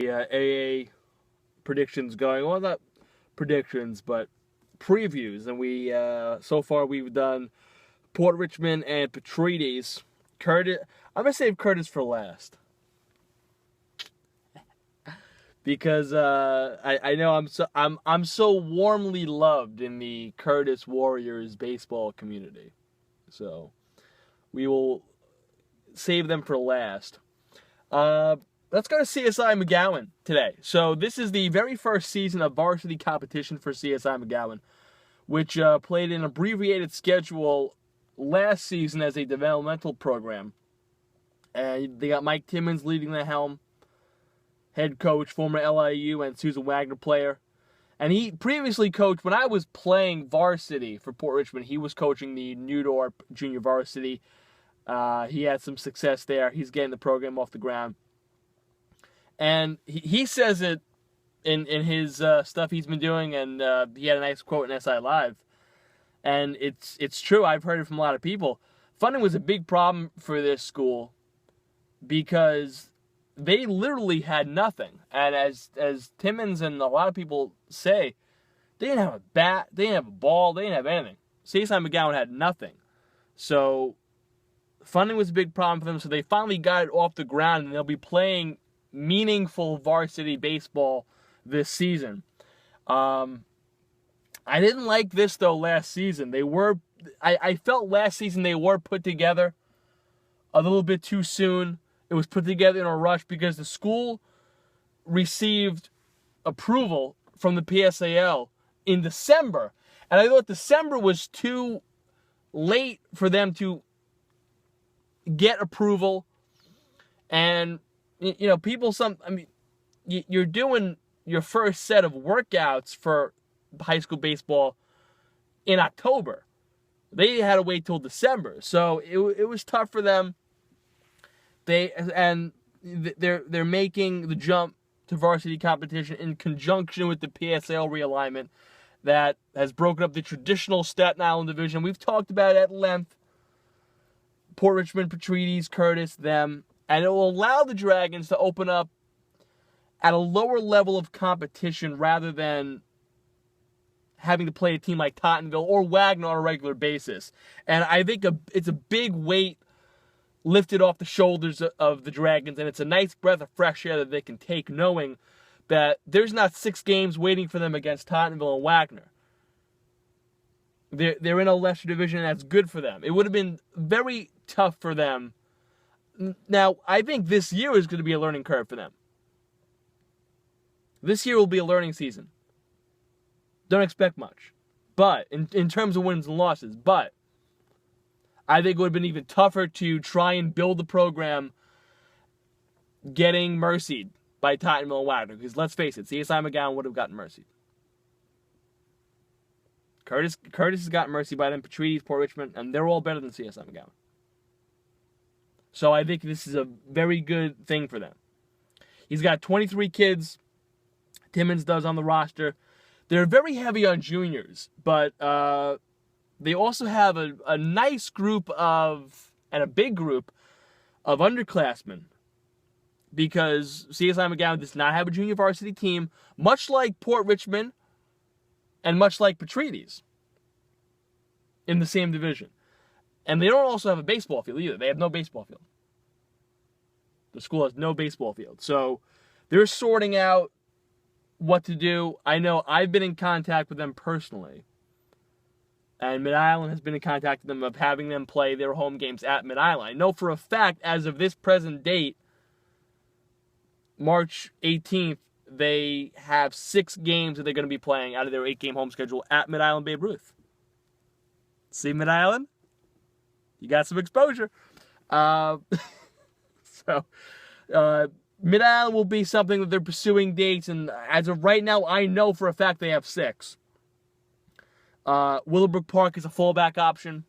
the AA predictions going. Well, not predictions, but previews. And we so far we've done Port Richmond and Petrides. Curtis, I'm gonna save Curtis for last because I know I'm so warmly loved in the Curtis Warriors baseball community, so we will save them for last. Let's go to CSI McGowan today. So this is the very first season of varsity competition for CSI McGowan, which played an abbreviated schedule last season as a developmental program. And they got Mike Timmons leading the helm, head coach, former LIU and Susan Wagner player. And he previously coached, when I was playing varsity for Port Richmond, he was coaching the Newdorp junior varsity. He had some success there. He's getting the program off the ground. And he says it in his stuff he's been doing, and he had a nice quote in SI Live. And it's true. I've heard it from a lot of people. Funding was a big problem for this school because they literally had nothing. And as Timmons and a lot of people say, they didn't have a bat, they didn't have a ball, they didn't have anything. CSI McGowan had nothing. So funding was a big problem for them, so they finally got it off the ground, and they'll be playing meaningful varsity baseball this season. I didn't like this, though, last season. I felt last season they were put together a little bit too soon. It was put together in a rush because the school received approval from the PSAL in December. And I thought December was too late for them to get approval. And, you know, you're doing your first set of workouts for high school baseball in October. They had to wait till December. So it was tough for them. They're making the jump to varsity competition in conjunction with the PSAL realignment that has broken up the traditional Staten Island division. We've talked about it at length. Port Richmond, Petrides, Curtis, them. And it will allow the Dragons to open up at a lower level of competition rather than having to play a team like Tottenville or Wagner on a regular basis. And I think it's a big weight lifted off the shoulders of the Dragons, and it's a nice breath of fresh air that they can take, knowing that there's not 6 games waiting for them against Tottenville and Wagner. They're in a lesser division, and that's good for them. It would have been very tough for them. Now, I think this year is going to be a learning curve for them. This year will be a learning season. Don't expect much. But, in terms of wins and losses, but I think it would have been even tougher to try and build the program getting mercied by Tottenville and Wagner. Because let's face it, CSI McGowan would have gotten mercied. Curtis has gotten mercy by them, Petrides, Port Richmond, and they're all better than CSI McGowan. So I think this is a very good thing for them. He's got 23 kids, Timmons does, on the roster. They're very heavy on juniors, but they also have a nice group and a big group of underclassmen, because CSI McGowan does not have a junior varsity team, much like Port Richmond and much like Petrides in the same division. And they don't also have a baseball field either. They have no baseball field. The school has no baseball field. So they're sorting out what to do. I know I've been in contact with them personally. And Mid-Island has been in contact with them of having them play their home games at Mid-Island. I know for a fact, as of this present date, March 18th, they have 6 games that they're going to be playing out of their 8-game home schedule at Mid-Island Babe Ruth. See, Mid-Island? You got some exposure. Mid-Island will be something that they're pursuing dates, and as of right now, I know for a fact they have 6. Willowbrook Park is a fallback option.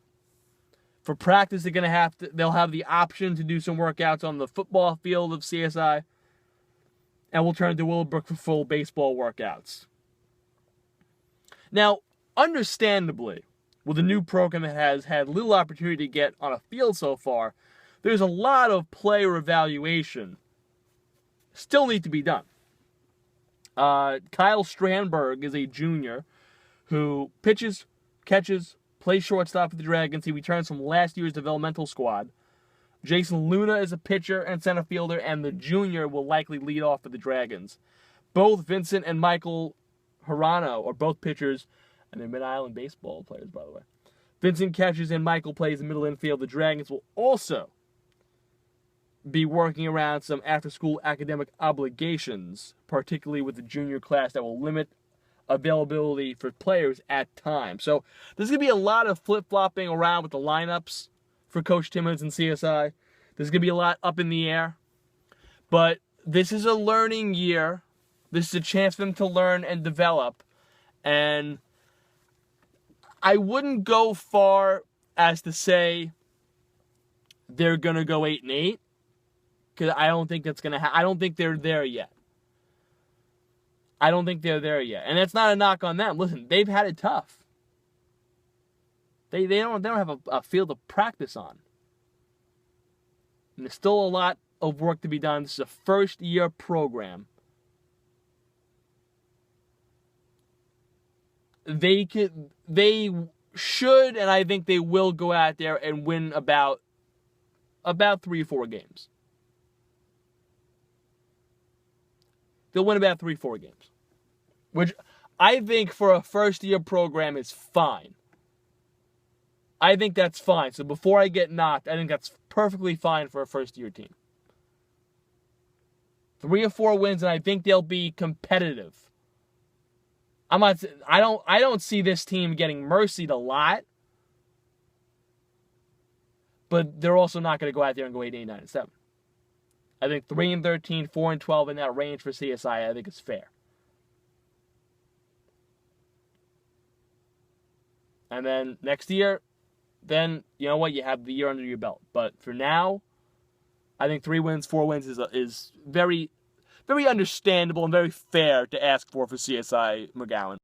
For practice, they'll have the option to do some workouts on the football field of CSI, and we'll turn to Willowbrook for full baseball workouts. Now, understandably, with a new program that has had little opportunity to get on a field so far, there's a lot of player evaluation still need to be done. Kyle Strandberg is a junior who pitches, catches, plays shortstop for the Dragons. He returns from last year's developmental squad. Jason Luna is a pitcher and center fielder, and the junior will likely lead off for the Dragons. Both Vincent and Michael Soriano are both pitchers, and they're Mid-Island baseball players, by the way. Vincent catches and Michael plays the middle infield. The Dragons will also be working around some after-school academic obligations, particularly with the junior class, that will limit availability for players at times. So there's going to be a lot of flip-flopping around with the lineups for Coach Timmons and CSI. There's going to be a lot up in the air. But this is a learning year. This is a chance for them to learn and develop. And I wouldn't go far as to say they're going to go 8-8. Because I don't think that's going to happen. I don't think they're there yet. And that's not a knock on them. Listen, they've had it tough. They don't have a field to practice on. And there's still a lot of work to be done. This is a first-year program. They should, and I think they will go out there and win about 3 or 4 games. They'll win about 3 or 4 games, which I think for a first-year program is fine. I think that's fine. So before I get knocked, I think that's perfectly fine for a first-year team. 3 or 4 wins, and I think they'll be competitive. I don't see this team getting mercied a lot, but they're also not going to go out there and go 8, 9, and 7. I think 3-13, 4-12 in that range for CSI, I think is fair. And then next year, then you know what, you have the year under your belt. But for now, I think 3 wins, 4 wins is very, very understandable and very fair to ask for CSI McGowan.